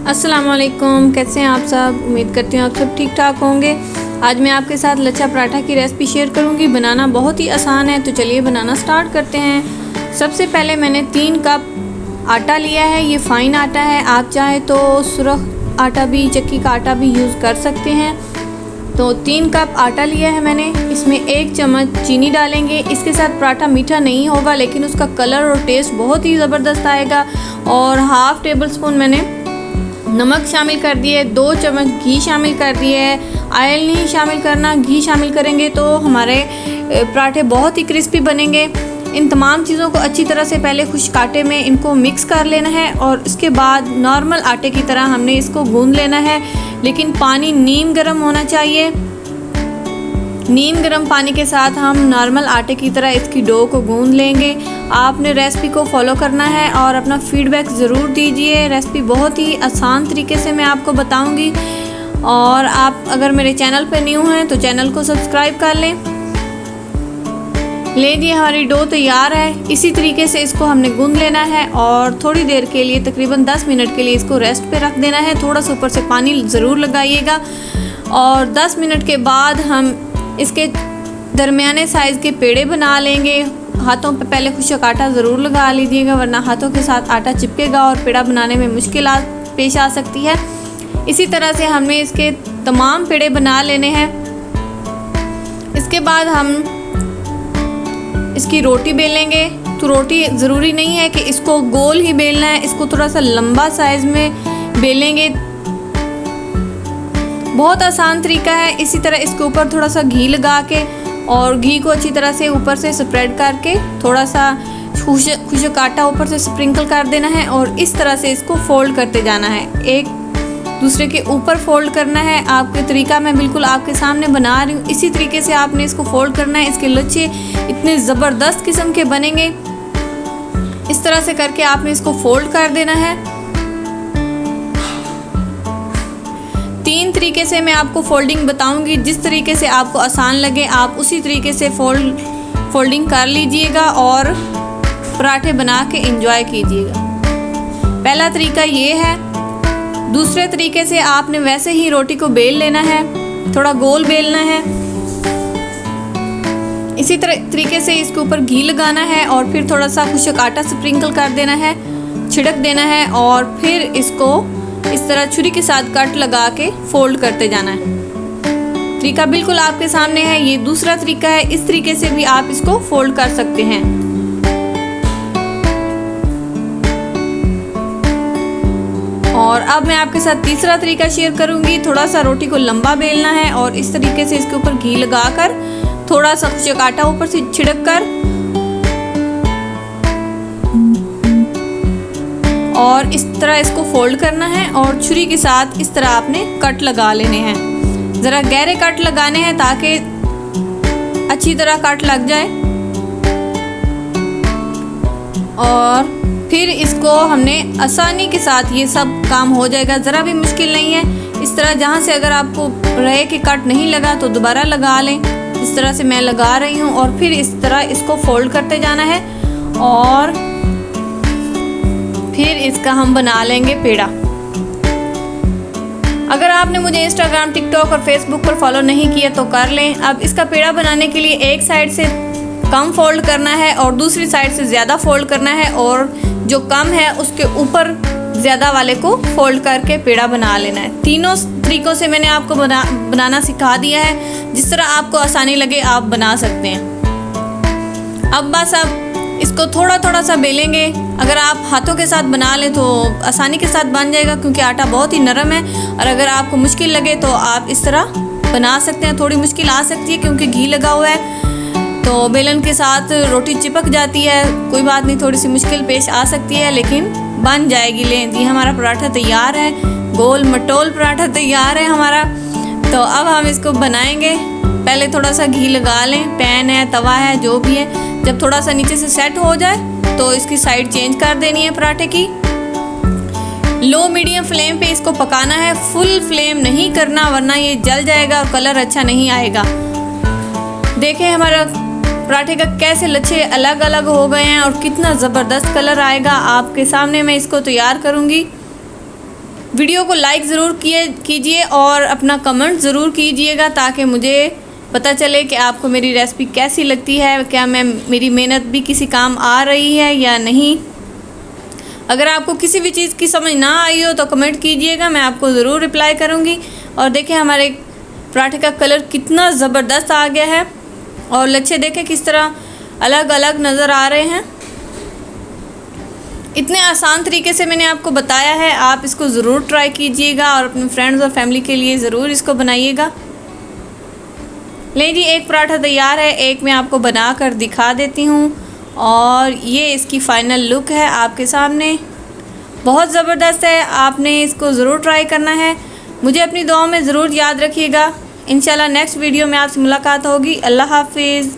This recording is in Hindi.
अस्सलामुअलैकुम, कैसे हैं आप सब। उम्मीद करती हूँ आप सब ठीक ठाक होंगे। आज मैं आपके साथ लच्छा पराठा की रेसिपी शेयर करूँगी। बनाना बहुत ही आसान है, तो चलिए बनाना स्टार्ट करते हैं। सबसे पहले मैंने 3 कप आटा लिया है। ये फ़ाइन आटा है, आप चाहे तो सुरख आटा भी, चक्की का आटा भी यूज़ कर सकते हैं। तो 3 कप आटा लिया है मैंने। इसमें 1 चम्मच चीनी डालेंगे। इसके साथ पराठा मीठा नहीं होगा, लेकिन उसका कलर और टेस्ट बहुत ही ज़बरदस्त आएगा। और हाफ़ टेबल स्पून मैंने नमक शामिल कर दिए, 2 चम्मच घी शामिल कर दिए है। ऑयल नहीं शामिल करना, घी शामिल करेंगे तो हमारे पराठे बहुत ही क्रिस्पी बनेंगे। इन तमाम चीज़ों को अच्छी तरह से पहले खुश्क आटे में इनको मिक्स कर लेना है और इसके बाद नॉर्मल आटे की तरह हमने इसको गूंद लेना है। लेकिन पानी नीम गर्म होना चाहिए। नीम गर्म पानी के साथ हम नॉर्मल आटे की तरह इसकी डो को गूंद लेंगे। आपने रेसिपी को फॉलो करना है और अपना फीडबैक ज़रूर दीजिए। रेसिपी बहुत ही आसान तरीके से मैं आपको बताऊंगी। और आप अगर मेरे चैनल पर न्यू हैं तो चैनल को सब्सक्राइब कर लें। लीजिए, हमारी डो तैयार है। इसी तरीके से इसको हमने गूंद लेना है और थोड़ी देर के लिए, तकरीबन 10 मिनट के लिए इसको रेस्ट पे रख देना है। थोड़ा सा ऊपर से पानी ज़रूर लगाइएगा। और 10 मिनट के बाद हम इसके दरमियाने साइज़ के पेड़े बना लेंगे। हाथों पे पहले खुश्क आटा ज़रूर लगा लीजिएगा, वरना हाथों के साथ आटा चिपकेगा और पेड़ा बनाने में मुश्किलात पेश आ सकती है। इसी तरह से हमने इसके तमाम पेड़े बना लेने हैं। इसके बाद हम इसकी रोटी बेलेंगे। तो रोटी ज़रूरी नहीं है कि इसको गोल ही बेलना है, इसको थोड़ा सा लंबा साइज़ में बेलेंगे। बहुत आसान तरीका है। इसी तरह इसके ऊपर थोड़ा सा घी लगा के और घी को अच्छी तरह से ऊपर से स्प्रेड करके थोड़ा सा खुश्क आटा ऊपर से स्प्रिंकल कर देना है और इस तरह से इसको फोल्ड करते जाना है। एक दूसरे के ऊपर फोल्ड करना है। आपके तरीका मैं बिल्कुल आपके सामने बना रही हूँ, इसी तरीके से आपने इसको फोल्ड करना है। इसके लच्छे इतने ज़बरदस्त किस्म के बनेंगे। इस तरह से करके आपने इसको फोल्ड कर देना है। 3 तरीके से मैं आपको फोल्डिंग बताऊंगी। जिस तरीके से आपको आसान लगे आप उसी तरीके से फोल्डिंग कर लीजिएगा और पराठे बना के एंजॉय कीजिएगा। पहला तरीका ये है। दूसरे तरीके से आपने वैसे ही रोटी को बेल लेना है, थोड़ा गोल बेलना है। इसी तरीके से इसके ऊपर घी लगाना है और फिर थोड़ा सा खुश्क आटा स्प्रिंकल कर देना है, छिड़क देना है और फिर इसको इस तरह छुरी के साथ कट लगा के फोल्ड करते जाना है। तरीका बिल्कुल आपके सामने है। ये दूसरा तरीका है। इस तरीके से भी आप इसको फोल्ड कर सकते हैं। और अब मैं आपके साथ तीसरा तरीका शेयर करूंगी। थोड़ा सा रोटी को लंबा बेलना है और इस तरीके से इसके ऊपर घी लगाकर थोड़ा सा खुश्क आटा ऊपर से छिड़क कर और इस तरह इसको फोल्ड करना है और छुरी के साथ इस तरह आपने कट लगा लेने हैं। ज़रा गहरे कट लगाने हैं ताकि अच्छी तरह कट लग जाए। और फिर इसको हमने आसानी के साथ, ये सब काम हो जाएगा, ज़रा भी मुश्किल नहीं है। इस तरह जहाँ से अगर आपको रहे कि कट नहीं लगा तो दोबारा लगा लें। इस तरह से मैं लगा रही हूँ और फिर इस तरह इसको फोल्ड करते जाना है और फिर इसका हम बना लेंगे पेड़ा। अगर आपने मुझे इंस्टाग्राम, टिकटॉक और फेसबुक पर फॉलो नहीं किया तो कर लें। अब इसका पेड़ा बनाने के लिए एक साइड से कम फोल्ड करना है और दूसरी साइड से ज़्यादा फोल्ड करना है और जो कम है उसके ऊपर ज़्यादा वाले को फोल्ड करके पेड़ा बना लेना है। तीनों तरीक़ों से मैंने आपको बनाना सिखा दिया है। जिस तरह आपको आसानी लगे आप बना सकते हैं। अब बस इसको थोड़ा थोड़ा सा बेलेंगे। अगर आप हाथों के साथ बना लें तो आसानी के साथ बन जाएगा, क्योंकि आटा बहुत ही नरम है। और अगर आपको मुश्किल लगे तो आप इस तरह बना सकते हैं। थोड़ी मुश्किल आ सकती है क्योंकि घी लगा हुआ है, तो बेलन के साथ रोटी चिपक जाती है। कोई बात नहीं, थोड़ी सी मुश्किल पेश आ सकती है, लेकिन बन जाएगी। लें जी, हमारा पराठा तैयार है। गोल मटोल पराठा तैयार है हमारा। तो अब हम इसको बनाएंगे। पहले थोड़ा सा घी लगा लें, पैन है, तवा है, जो भी है। जब थोड़ा सा नीचे से सेट हो जाए तो इसकी साइड चेंज कर देनी है पराठे की। लो मीडियम फ्लेम पे इसको पकाना है, फुल फ्लेम नहीं करना, वरना ये जल जाएगा और कलर अच्छा नहीं आएगा। देखें हमारा पराठे का कैसे लच्छे अलग अलग हो गए हैं और कितना ज़बरदस्त कलर आएगा। आपके सामने मैं इसको तैयार करूँगी। वीडियो को लाइक ज़रूर कीजिए और अपना कमेंट ज़रूर कीजिएगा ताकि मुझे पता चले कि आपको मेरी रेसिपी कैसी लगती है, क्या मेरी मेहनत भी किसी काम आ रही है या नहीं। अगर आपको किसी भी चीज़ की समझ ना आई हो तो कमेंट कीजिएगा, मैं आपको ज़रूर रिप्लाई करूँगी। और देखें हमारे पराठे का कलर कितना ज़बरदस्त आ गया है और लच्छे देखें किस तरह अलग अलग नज़र आ रहे हैं। इतने आसान तरीके से मैंने आपको बताया है, आप इसको ज़रूर ट्राई कीजिएगा और अपने फ्रेंड्स और फैमिली के लिए ज़रूर इसको बनाइएगा। लें जी, एक पराठा तैयार है, एक मैं आपको बना कर दिखा देती हूँ और ये इसकी फ़ाइनल लुक है आपके सामने। बहुत ज़बरदस्त है, आपने इसको ज़रूर ट्राई करना है। मुझे अपनी दुआओं में ज़रूर याद रखिएगा। इंशाल्लाह नेक्स्ट वीडियो में आपसे मुलाकात होगी। अल्लाह हाफिज़।